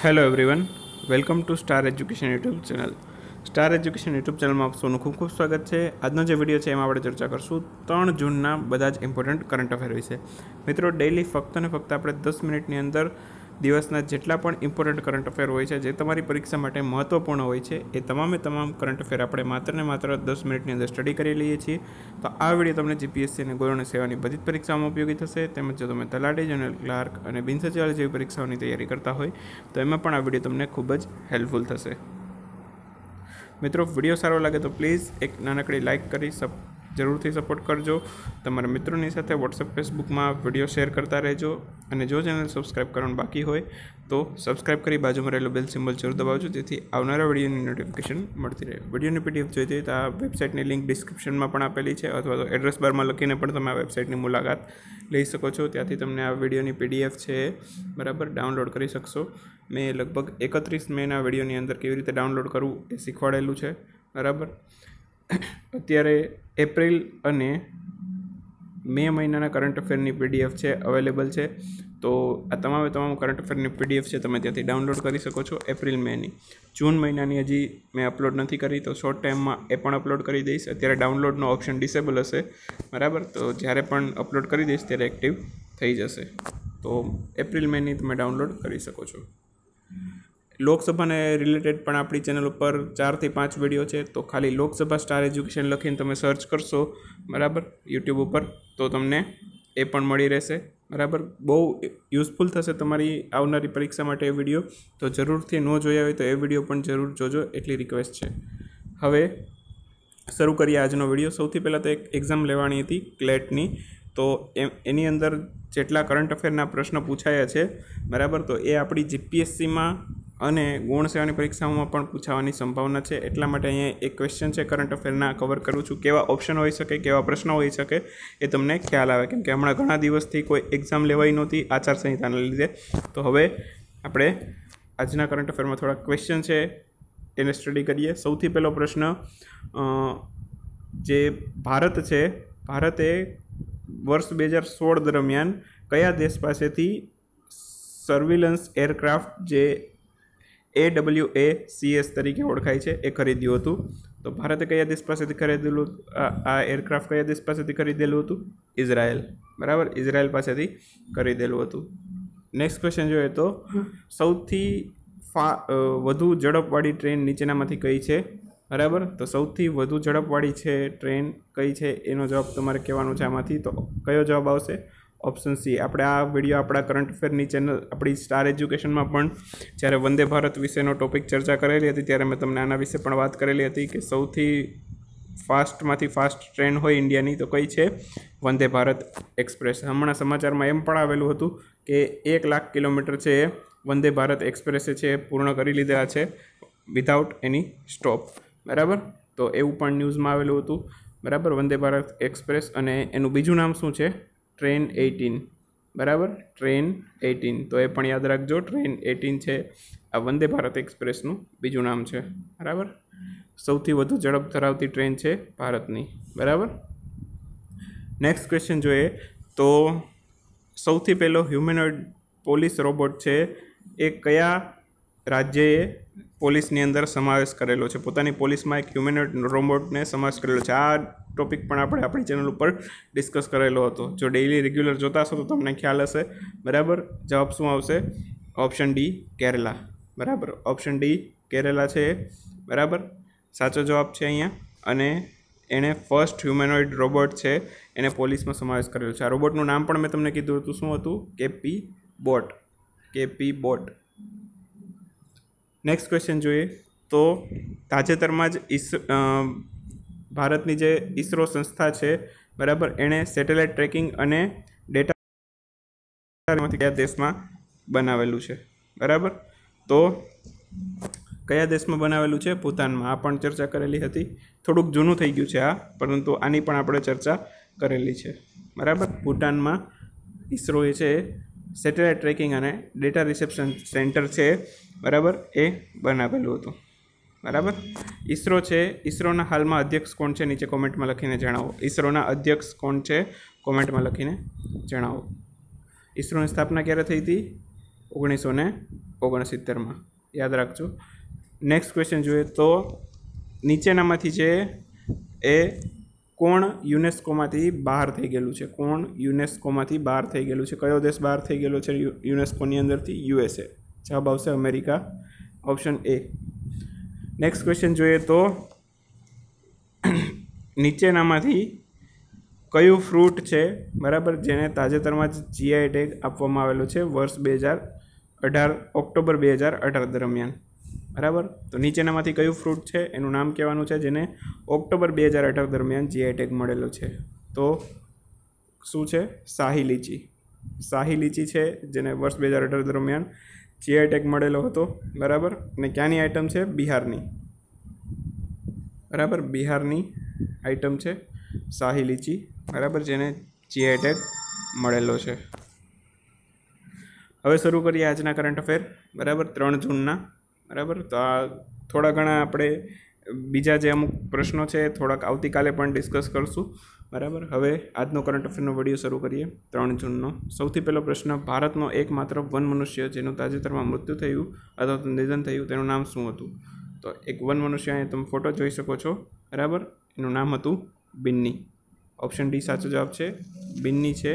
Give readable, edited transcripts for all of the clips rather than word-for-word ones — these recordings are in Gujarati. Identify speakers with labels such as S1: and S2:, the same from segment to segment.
S1: Hello everyone, welcome to star education YouTube channel. Star education YouTube ચેનલમાં આપ સૌનું ખૂબ ખૂબ સ્વાગત છે. આજનો જે વિડીયો છે એમાં આપણે ચર્ચા કરશું 3 જૂનના બધા જ ઇમ્પોર્ટન્ટ કરંટ અફેર વિશે. મિત્રો, ડેઇલી ફક્ત અને ફક્ત આપણે 10 મિનિટની અંદર દિવસના જેટલા પણ ઇમ્પોર્ટન્ટ કરંટ અફેર હોય છે, જે તમારી પરીક્ષા માટે મહત્ત્વપૂર્ણ હોય છે, એ તમામ કરંટ અફેર આપણે માત્ર ને માત્ર 10 મિનિટની અંદર સ્ટડી કરી લઈએ છીએ. તો આ વિડીયો તમને જીપીએસસી અને ગવર્નર સેવાની બધી જ પરીક્ષાઓમાં ઉપયોગી થશે. તેમજ જો તમે તલાટી, જનરલ ક્લાર્ક અને બિન સચિવાલય જેવી પરીક્ષાઓની તૈયારી કરતા હોય તો એમાં પણ આ વિડીયો તમને ખૂબ જ હેલ્પફુલ થશે. મિત્રો, વિડીયો સારો લાગે તો પ્લીઝ એક નાનકડી લાઇક કરી જરૂરથી સપોર્ટ કરજો. તમારા મિત્રોની સાથે વોટ્સએપ, ફેસબુકમાં વિડીયો શેર કરતા રહેજો. અને જો ચેનલ સબસ્ક્રાઈબ કરવાનું બાકી હોય તો સબસ્ક્રાઈબ કરી બાજુમાં રહેલો બેલ સિમ્બોલ જરૂર દબાવજો, જેથી આવનારા વિડીયોની નોટિફિકેશન મળતી રહે. વિડીયોની પીડીએફ જોઈતી હોય તો આ વેબસાઇટની લિંક ડિસ્ક્રિપ્શનમાં પણ આપેલી છે, અથવા તો એડ્રેસ બારમાં લખીને પણ તમે આ વેબસાઇટની મુલાકાત લઈ શકો છો. ત્યાંથી તમને આ વિડીયોની પીડીએફ છે બરાબર ડાઉનલોડ કરી શકશો. મેં લગભગ 31 મેના વિડીયોની અંદર કેવી રીતે ડાઉનલોડ કરવું એ શીખવાડેલું છે બરાબર. અત્યારે એપ્રિલ અને મે મહિનાના કરંટ અફેરની પીડીએફ છે અવેલેબલ છે. તો આ તમામ કરંટ અફેરની પીડીએફ છે તમે ત્યાંથી ડાઉનલોડ કરી શકો છો. એપ્રિલ મેની, જૂન મહિનાની હજી મેં અપલોડ નથી કરી, તો શોર્ટ ટાઈમમાં એ પણ અપલોડ કરી દઈશ. અત્યારે ડાઉનલોડનો ઓપ્શન ડિસેબલ હશે બરાબર, તો જ્યારે પણ અપલોડ કરી દઈશ ત્યારે એક્ટિવ થઈ જશે. તો એપ્રિલ મેની તમે ડાઉનલોડ કરી શકો છો. લોકસભાને રિલેટેડ પણ આપણી ચેનલ ઉપર 4 થી 5 વિડીયો છે. તો ખાલી લોકસભા સ્ટાર એજ્યુકેશન લખીને તમે સર્ચ કરશો બરાબર યુટ્યુબ ઉપર, તો તમને એ પણ મળી રહેશે બરાબર. બહુ યુઝફુલ થશે તમારી આવનારી પરીક્ષા માટે એ વિડીયો. તો જરૂરથી ન જોયા હોય તો એ વિડીયો પણ જરૂર જોજો, એટલી રિક્વેસ્ટ છે. હવે શરૂ કરીએ આજનો વિડીયો. સૌથી પહેલાં તો એક એક્ઝામ લેવાની હતી ક્લેટની. તો એની અંદર જેટલા કરંટ અફેરના પ્રશ્ન પૂછાયા છે બરાબર, તો એ આપણી જીપીએસસીમાં અને ગૌણ સેવાની પરીક્ષાઓમાં પણ પૂછાવાની સંભાવના છે. એટલા માટે અહીંયા એક ક્વેશ્ચન છે કરંટ અફેરના કવર કરું છું. કેવા ઓપ્શન હોઈ શકે, કેવા પ્રશ્નો હોઈ શકે એ તમને ખ્યાલ આવે, કેમ કે હમણાં ઘણા દિવસથી કોઈ એક્ઝામ લેવાઈ નહોતી આચારસંહિતાના લીધે. તો હવે આપણે આજના કરંટ અફેરમાં થોડા ક્વેશ્ચન છે એને સ્ટડી કરીએ. સૌથી પહેલો પ્રશ્ન, જે ભારત છે, ભારતે વર્ષ 2016 દરમિયાન કયા દેશ પાસેથી સર્વિલન્સ એરક્રાફ્ટ જે AWACS તરીકે ઓળખાય છે એ ખરીદ્યું હતું? તો ભારતે કયા દેશ પાસેથી ખરીદેલું આ એરક્રાફ્ટ કયા દેશ પાસેથી ખરીદેલું હતું? ઇઝરાયલ બરાબર, ઇઝરાયલ પાસેથી ખરીદેલું હતું. નેક્સ્ટ ક્વેશ્ચન જોઈએ તો સૌથી વધુ ઝડપવાળી ટ્રેન નીચેનામાંથી કઈ છે બરાબર? તો સૌથી વધુ ઝડપવાળી છે ટ્રેન કઈ છે એનો જવાબ તમારે કહેવાનો છે આમાંથી. તો કયો જવાબ આવશે? Option C. આપણે આ વિડીયો આપણા કરંટ અફેરની ચેનલ આપણી સ્ટાર એજ્યુકેશનમાં પણ જ્યારે વંદે ભારત વિશેનો ટોપિક ચર્ચા કરેલી હતી ત્યારે મેં તમને આના વિશે પણ વાત કરેલી હતી કે સૌથી ફાસ્ટમાંથી ફાસ્ટ ટ્રેન હોય ઇન્ડિયાની તો કઈ છે? વંદે ભારત એક્સપ્રેસ. હમણાં સમાચારમાં એમ પણ આવેલું હતું કે 1 લાખ કિલોમીટર છે એ વંદે ભારત એક્સપ્રેસે છે પૂર્ણ કરી લીધેલા છે વિધાઉટ એની સ્ટોપ બરાબર. તો એવું પણ ન્યૂઝમાં આવેલું હતું બરાબર, વંદે ભારત એક્સપ્રેસ. અને એનું બીજું નામ શું છે? ટ્રેન 18 બરાબર, ટ્રેન 18. તો એ પણ યાદ રાખજો, ટ્રેન 18 છે આ વંદે ભારત એક્સપ્રેસનું બીજું નામ છે બરાબર. સૌથી વધુ ઝડપ ધરાવતી ટ્રેન છે ભારતની બરાબર. નેક્સ્ટ ક્વેશ્ચન જોઈએ તો સૌથી પહેલો હ્યુમેનોઇડ પોલીસ રોબોટ છે એ કયા રાજ્યએ પોલીસની અંદર સમાવેશ કરેલો છે? પોતાની પોલીસમાં એક હ્યુમેનોઇડ રોબોટને સમાવેશ કરેલો છે. આ ટોપિક પણ આપણે આપણી ચેનલ ઉપર ડિસ્કસ કરેલો હતો. જો ડેઇલી રેગ્યુલર જોતા હશો તો તમને ખ્યાલ હશે બરાબર. જવાબ શું આવશે? ઓપ્શન ડી કેરલા બરાબર. ઓપ્શન ડી કેરલા છે બરાબર, સાચો જવાબ છે અહીંયા. અને એણે ફર્સ્ટ હ્યુમેનોઇડ રોબોટ છે એને પોલીસમાં સમાવેશ કરેલો છે. આ રોબોટનું નામ પણ મેં તમને કીધું હતું, શું હતું? KP boat. નેક્સ્ટ ક્વેશ્ચન જોઈએ તો તાજેતરમાં જ ભારતની જે ઈસરો સંસ્થા છે બરાબર, એણે સેટેલાઇટ ટ્રેકિંગ અને ડેટામાંથી કયા દેશમાં બનાવેલું છે બરાબર? તો કયા દેશમાં બનાવેલું છે? ભૂતાનમાં. આ પણ ચર્ચા કરેલી હતી. થોડુંક જૂનું થઈ ગયું છે આ, પરંતુ આની પણ આપણે ચર્ચા કરેલી છે બરાબર. ભૂટાનમાં ઈસરોએ છે સેટેલાઇટ ટ્રેકિંગ અને ડેટા રિસેપ્શન સેન્ટર છે બરાબર, એ બનાવેલું હતું બરાબર. ઈસરો છે, ઈસરોના હાલમાં અધ્યક્ષ કોણ છે? નીચે કોમેન્ટમાં લખીને જણાવો. ઈસરોના અધ્યક્ષ કોણ છે? કોમેન્ટમાં લખીને જણાવો. ઈસરોની સ્થાપના ક્યારે થઈ હતી? 1969 યાદ રાખજો. નેક્સ્ટ ક્વેશ્ચન જોઈએ તો નીચેનામાંથી છે એ કોણ યુનેસ્કોમાંથી બહાર થઈ ગયેલું છે? કોણ યુનેસ્કોમાંથી બહાર થઈ ગયેલું છે? કયો દેશ બહાર થઈ ગયેલો છે યુનેસ્કોની અંદરથી? USA. જવાબ આવશે America, option A. Next question જોઈએ તો નીચેનામાંથી કયું ફ્રૂટ છે બરાબર જેને તાજેતરમાં જ જીઆઈ ટેગ આપવામાં આવેલો છે વર્ષ 2018 ઓક્ટોબર 2018 દરમિયાન બરાબર? તો નીચેનામાંથી કયું ફ્રૂટ છે એનું નામ કહેવાનું છે જેને ઓક્ટોબર 2018 દરમિયાન જીઆઈ ટેગ મળેલો છે. તો શું છે? શાહી લીચી. શાહી લીચી છે જેને વર્ષ 2018 દરમિયાન જીઆઈ ટેગ મળેલો હતો બરાબર. અને ક્યાંની આઈટમ છે? બિહારની બરાબર. બિહારની આઈટમ છે શાહી લીચી બરાબર જેને જીઆઈ ટેગ મળેલો છે. હવે શરૂ કરીએ આજના કરંટ અફેર બરાબર 3 જૂનના બરાબર. તો આ થોડા ઘણા આપણે બીજા જે અમુક પ્રશ્નો છે થોડાક આવતીકાલે પણ ડિસ્કસ કરશું બરાબર. હવે આજનો કરંટ અફેરનો વિડીયો શરૂ કરીએ 3 જૂનનો. સૌથી પહેલો પ્રશ્ન, ભારતનો એકમાત્ર વન મનુષ્ય જેનું તાજેતરમાં મૃત્યુ થયું અથવા તો નિધન થયું તેનું નામ શું હતું? તો એક વન મનુષ્ય અહીંયા તમે ફોટો જોઈ શકો છો બરાબર. એનું નામ હતું બિન્ની. ઓપ્શન ડી સાચો જવાબ છે. બિન્ની છે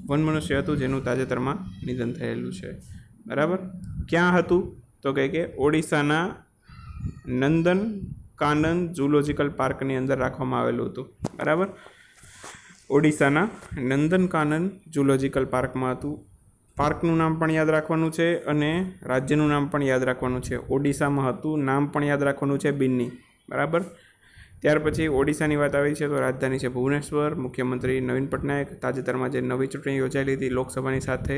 S1: વન મનુષ્ય હતું જેનું તાજેતરમાં નિધન થયેલું છે બરાબર. ક્યાં હતું? તો કહે કે ઓડિશાના નંદન કાનન ઝૂલોજિકલ પાર્કની અંદર રાખવામાં આવેલું હતું બરાબર. ઓડિશાના નંદન કાનન ઝૂલોજિકલ પાર્કમાં હતું. પાર્કનું નામ પણ યાદ રાખવાનું છે અને રાજ્યનું નામ પણ યાદ રાખવાનું છે. ઓડિશામાં હતું, નામ પણ યાદ રાખવાનું છે બિન્ની બરાબર. ત્યાર પછી ઓડિશાની વાત આવી છે તો રાજધાની છે ભુવનેશ્વર. મુખ્યમંત્રી નવીન પટનાયક. તાજેતરમાં જે નવી ચૂંટણી યોજાયેલી હતી લોકસભાની સાથે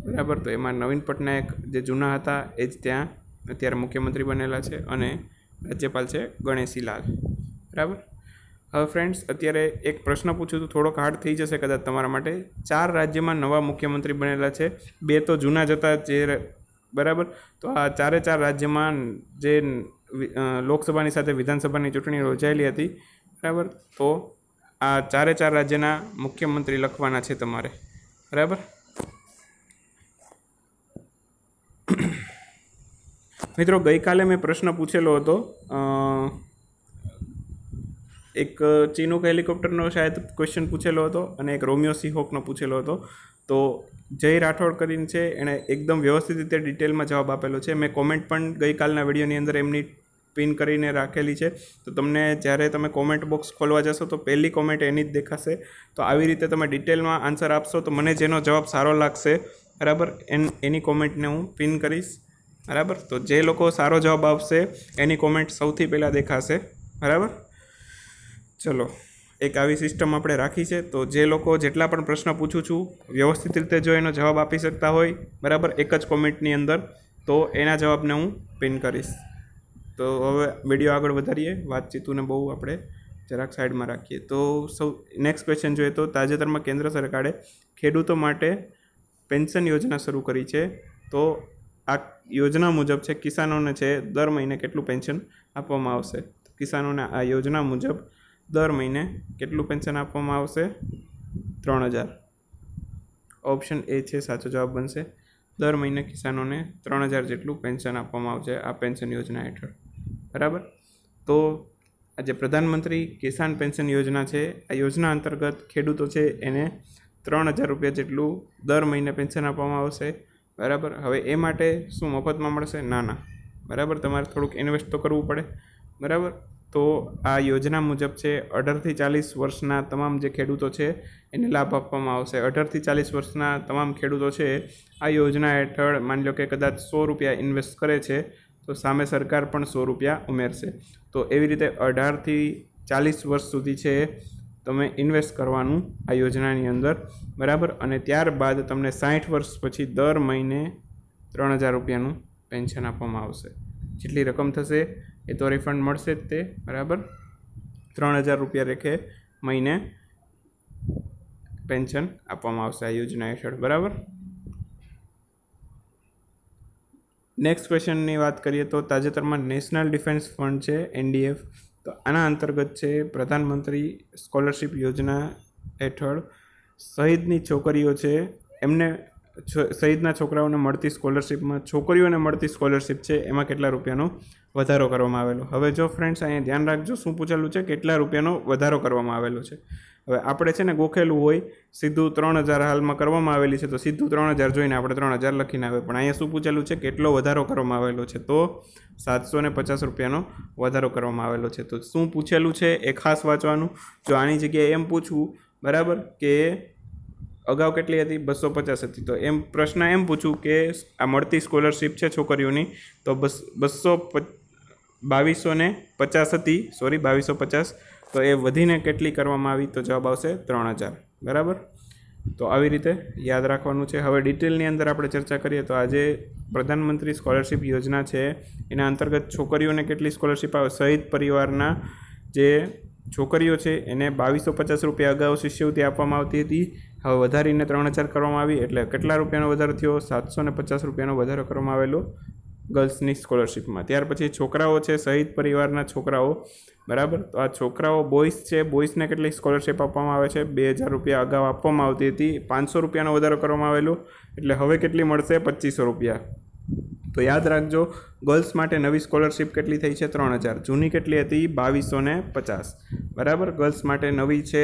S1: બરાબર, તો એમાં નવીન પટનાયક જે જૂના હતા એ જ ત્યાં અત્યારે મુખ્યમંત્રી બનેલા છે અને રાજ્યપાલ છે ગણેશીલાલ બરાબર. હવે ફ્રેન્ડ્સ અત્યારે એક પ્રશ્ન પૂછું તો થોડોક હાર્ડ થઈ જશે કદાચ તમારા માટે. 4 રાજ્યમાં નવા મુખ્યમંત્રી બનેલા છે, 2 તો જૂના જ હતા જે બરાબર. તો આ 4 રાજ્યમાં જે લોકસભાની સાથે વિધાનસભાની ચૂંટણી યોજાયેલી હતી બરાબર. તો આ 4 રાજ્યના મુખ્યમંત્રી લખવાના છે તમારે બરાબર. મિત્રો ગઈકાલે મેં પ્રશ્ન પૂછેલો હતો, એક ચીનુક હેલિકોપ્ટરનો શાયદ ક્વેશ્ચન પૂછેલો હતો અને એક રોમિયો સીહોકનો પૂછેલો હતો. તો જય રાઠોડ કરીને છે એણે એકદમ વ્યવસ્થિત રીતે ડિટેલમાં જવાબ આપેલો છે. મેં કોમેન્ટ પણ ગઈકાલના વિડીયોની અંદર એમની પિન કરીને રાખેલી છે. તો તમને જ્યારે તમે કોમેન્ટ બોક્સ ખોલવા જશો તો પહેલી કોમેન્ટ એની જ દેખાશે. તો આવી રીતે તમે ડિટેલમાં આન્સર આપશો તો મને જેનો જવાબ સારો લાગશે બરાબર એની કોમેન્ટને હું પિન કરીશ બરાબર. તો જે લોકો સારો જવાબ આપશે એની કોમેન્ટ સૌથી પહેલાં દેખાશે બરાબર. ચલો એક આવી સિસ્ટમ આપણે રાખી છે. તો જે લોકો જેટલા પણ પ્રશ્ન પૂછું છું વ્યવસ્થિત રીતે જો એનો જવાબ આપી શકતા હોય બરાબર એક જ કોમેન્ટની અંદર તો એના જવાબને હું પિન કરીશ. તો હવે વિડીયો આગળ વધારીએ, વાતચીતુને બહુ આપણે જરાક સાઈડમાં રાખીએ. તો નેક્સ્ટ ક્વેશ્ચન જોઈએ તો તાજેતરમાં કેન્દ્ર સરકારે ખેડૂતો માટે પેન્શન યોજના શરૂ કરી છે. તો આ યોજના મુજબ છે કિસાનોને છે દર મહિને કેટલું પેન્શન આપવામાં આવશે? કિસાનોને આ યોજના મુજબ દર મહિને કેટલું પેન્શન આપવામાં આવશે? 3000. ઓપ્શન એ છે સાચો જવાબ બનશે. દર મહિને કિસાનોને 3000 જેટલું પેન્શન આપવામાં આવશે આ પેન્શન યોજના હેઠળ બરાબર. તો આ જે પ્રધાનમંત્રી કિસાન પેન્શન યોજના છે આ યોજના અંતર્ગત ખેડૂતો છે એને 3000 રૂપિયા જેટલું દર મહિને પેન્શન આપવામાં આવશે બરાબર. હવે એ માટે શું મફતમાં મળશે? ના બરાબર. તમારે થોડુંક ઇન્વેસ્ટ તો કરવું પડે બરાબર. તો આ યોજના મુજબ છે 18થી 40 વર્ષના તમામ જે ખેડૂતો છે એને લાભ આપવામાં આવશે. 18થી 40 વર્ષના તમામ ખેડૂતો છે આ યોજના હેઠળ માની લો કે કદાચ 100 રૂપિયા ઇન્વેસ્ટ કરે છે તો સામે સરકાર પણ 100 રૂપિયા ઉમેરશે. તો એવી રીતે 18થી 40 વર્ષ સુધી છે તમે ઇન્વેસ્ટ કરવાનું આ યોજનાની અંદર બરાબર. અને ત્યારબાદ તમને 60 વર્ષ પછી દર મહિને 3000 રૂપિયાનું પેન્શન આપવામાં આવશે. જેટલી રકમ થશે એ તો રિફંડ મળશે જ તે બરાબર. 3000 રૂપિયા રેખે મહિને પેન્શન આપવામાં આવશે આ યોજના હેઠળ બરાબર. નેક્સ્ટ ક્વેશ્ચનની વાત કરીએ તો તાજેતરમાં નેશનલ ડિફેન્સ ફંડ છે NDF, તો આના અંતર્ગત છે પ્રધાનમંત્રી સ્કોલરશિપ યોજના હેઠળ શહીદની છોકરીઓ છે એમને સહિતના છોકરાઓને મળતી સ્કોલરશિપમાં છોકરીઓને મળતી સ્કોલરશિપ છે એમાં કેટલા રૂપિયાનો વધારો કરવામાં આવેલો. હવે જો ફ્રેન્ડ્સ અહીંયા ધ્યાન રાખજો શું પૂછેલું છે, કેટલા રૂપિયાનો વધારો કરવામાં આવેલો છે. હવે આપણે છે ને ગોખેલું હોય સીધું 3000 હાલમાં કરવામાં આવેલી છે તો સીધું 3000 જોઈને આપણે 3000 લખીને આવે, પણ અહીંયા શું પૂછેલું છે, કેટલો વધારો કરવામાં આવેલો છે, તો 750 રૂપિયાનો વધારો કરવામાં આવેલો છે. તો શું પૂછેલું છે એ ખાસ વાંચવાનું. જો આની જગ્યાએ એમ પૂછવું બરાબર કે અગાઉ કેટલી હતી 250 હતી, તો એમ પ્રશ્ન એમ પૂછું કે આ મળતી સ્કોલરશિપ છે છોકરીઓની તો 2250 હતી, 2250, તો એ વધીને કેટલી કરવામાં આવી, તો જવાબ આવશે 3000 બરાબર. તો આવી રીતે યાદ રાખવાનું છે. હવે ડિટેલની અંદર આપણે ચર્ચા કરીએ તો આજે પ્રધાનમંત્રી સ્કોલરશિપ યોજના છે એના અંતર્ગત છોકરીઓને કેટલી સ્કોલરશિપ આવે, શહીદ પરિવારના જે છોકરીઓ છે એને 2250 રૂપિયા અગાઉ શિષ્યવૃત્તિ આપવામાં આવતી હતી, હવે વધારીને 3000 કરવામાં આવી, એટલે કેટલા રૂપિયાનો વધારો થયો, 750 રૂપિયાનો વધારો કરવામાં આવેલો ગર્લ્સની સ્કોલરશિપમાં. ત્યાર પછી છોકરાઓ છે, શહીદ પરિવારના છોકરાઓ બરાબર, તો આ છોકરાઓ બોಯ್સ છે, બોಯ್સને કેટલી સ્કોલરશિપ આપવામાં આવે છે, 2000 રૂપિયા અગાઉ આપવામાં આવતી હતી, 500 રૂપિયાનો વધારો કરવામાં આવેલો, એટલે હવે કેટલી મળશે, 2500 રૂપિયા. તો યાદ રાખજો ગર્લ્સ માટે નવી સ્કોલરશિપ કેટલી થઈ છે, 3000, જૂની કેટલી હતી 2250 બરાબર. ગર્લ્સ માટે નવી છે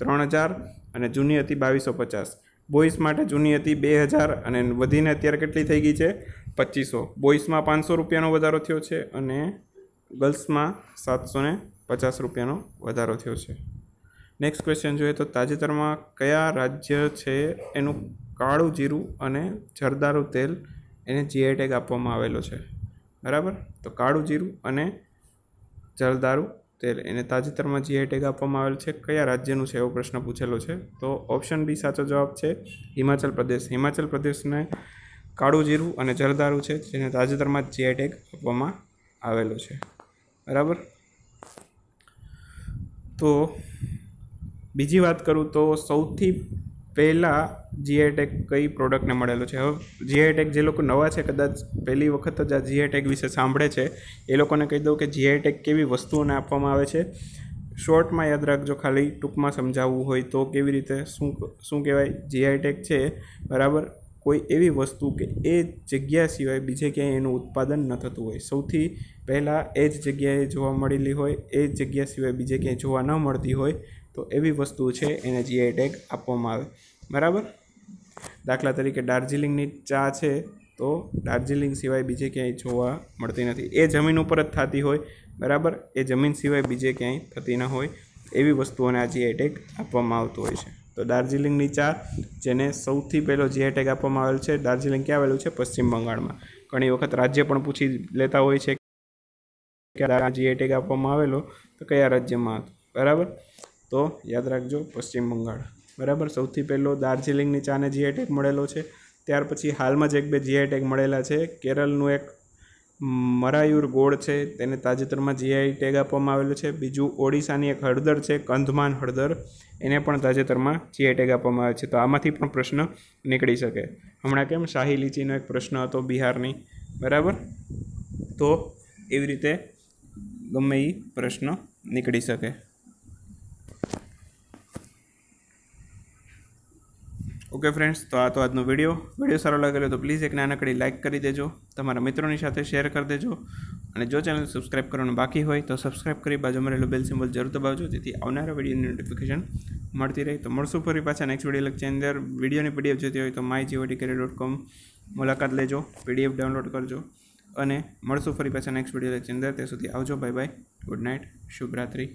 S1: 3000 અને જૂની હતી 2250. બોಯ್સ માટે જૂની હતી 2000 અને વધીને અત્યારે કેટલી થઈ ગઈ છે 2500. બોಯ್સમાં 500 રૂપિયાનો વધારો થયો છે અને ગર્લ્સમાં 750 રૂપિયાનો વધારો થયો છે. નેક્સ્ટ ક્વેશ્ચન જોઈએ તો તાજેતરમાં કયા રાજ્ય છે એનું કાળું જીરું અને જરદારું તેલ એને જીઆઈ ટેગ આપવામાં આવેલો છે બરાબર. તો કાળું જીરું અને જરદારું તેલ એને તાજેતરમાં જીઆઈ ટેગ આપવામાં આવેલ છે. કયા રાજ્યનું છે એવો પ્રશ્ન પૂછેલો છે, તો ઓપ્શન બી સાચો જવાબ છે હિમાચલ પ્રદેશ. હિમાચલ પ્રદેશને કાળું જીરું અને જરદારું છે જેને તાજેતરમાં જીઆઈ ટેગ આપવામાં આવેલો છે બરાબર. તો બીજી વાત કરું તો સૌથી પહેલાં જીઆઈ ટેગ કઈ પ્રોડક્ટને મળેલો છે. હવે જીઆઈ ટેગ જે લોકો નવા છે, કદાચ પહેલી વખત જ આ જીઆઈ ટેગ વિશે સાંભળે છે, એ લોકોને કહી દઉં કે જીઆઈ ટેગ કેવી વસ્તુઓને આપવામાં આવે છે. શોર્ટમાં યાદ રાખજો, ખાલી ટૂંકમાં સમજાવવું હોય તો કેવી રીતે શું કહેવાય, જીઆઈ ટેગ છે બરાબર કોઈ એવી વસ્તુ કે એ જગ્યા સિવાય બીજે ક્યાંય એનું ઉત્પાદન ન થતું હોય, સૌથી પહેલાં એ જ જગ્યાએ જોવા મળેલી હોય, એ જ જગ્યા સિવાય બીજે ક્યાંય જોવા ન મળતી હોય તો એવી વસ્તુ છે એને જીઆઈ ટેગ આપવામાં આવે બરાબર. દાખલા તરીકે દાર્જિલિંગની ચા છે તો દાર્જિલિંગ સિવાય બીજે ક્યાંય જોવા મળતી નથી, એ જમીન ઉપર જ થતી હોય બરાબર, એ જમીન સિવાય બીજે ક્યાંય થતી ન હોય, એવી વસ્તુઓને આ જીઆઈ ટેગ આપવામાં આવતું હોય છે. તો દાર્જિલિંગની ચા જેને સૌથી પહેલો જીઆઈ ટેગ આપવામાં આવેલ છે, દાર્જિલિંગ ક્યાં આવેલું છે, પશ્ચિમ બંગાળમાં. ઘણી વખત રાજ્ય પણ પૂછી લેતા હોય છે કે જીઆઈ ટેગ આપવામાં આવેલો તો કયા રાજ્યમાં હતું બરાબર. તો યાદ રાખજો પશ્ચિમ બંગાળ બરાબર. સૌથી પહેલો દાર્જિલિંગની ચાને જીઆઈ ટેગ મળેલો છે. ત્યાર પછી હાલમાં જ એક બે જીઆઈ ટેગ મળેલા છે. કેરળનું એક મરાયુર ગોળ છે તેને તાજેતરમાં જીઆઈ ટેગ આપવામાં આવેલો છે. બીજું ઓડિશાની એક હળદર છે, કંધમાન હળદર, એને પણ તાજેતરમાં જીઆઈ ટેગ આપવામાં આવે છે. તો આમાંથી પણ પ્રશ્ન નીકળી શકે. હમણાં કેમ શાહી લીચીનો એક પ્રશ્ન હતો બિહારની બરાબર. તો એવી રીતે ગમે એ પ્રશ્ન નીકળી શકે. ઓકે ફ્રેન્ડ્સ, તો આ તો આજનો વિડીયો સારો લાગેલો તો પ્લીઝ એક નાનકડી લાઇક કરી દેજો, તમારા મિત્રોની સાથે શેર કરી દેજો અને જો ચેનલ સબસ્ક્રાઈબ કરવાનું બાકી હોય તો સબસ્ક્રાઈબ કરી બાજુમાં રહેલું બેલ સિમ્બોલ જરૂર દબાવજો જેથી આવનારા વિડીયોની નોટિફિકેશન મળતી રહે. તો મળશું ફરી પાછા નેક્સ્ટ વિડીયો લેક્ચરની અંદર. વિડીયોની પીડીએફ જોઈતી હોય તો mygovtcareer.com મુલાકાત લેજો, પીડીએફ ડાઉનલોડ કરજો અને મળશું ફરી પાછા નેક્સ્ટ વિડીયો લેક્ચરની અંદર. ત્યાં સુધી આવજો, બાય બાય, ગુડ નાઇટ, શુભરાત્રી.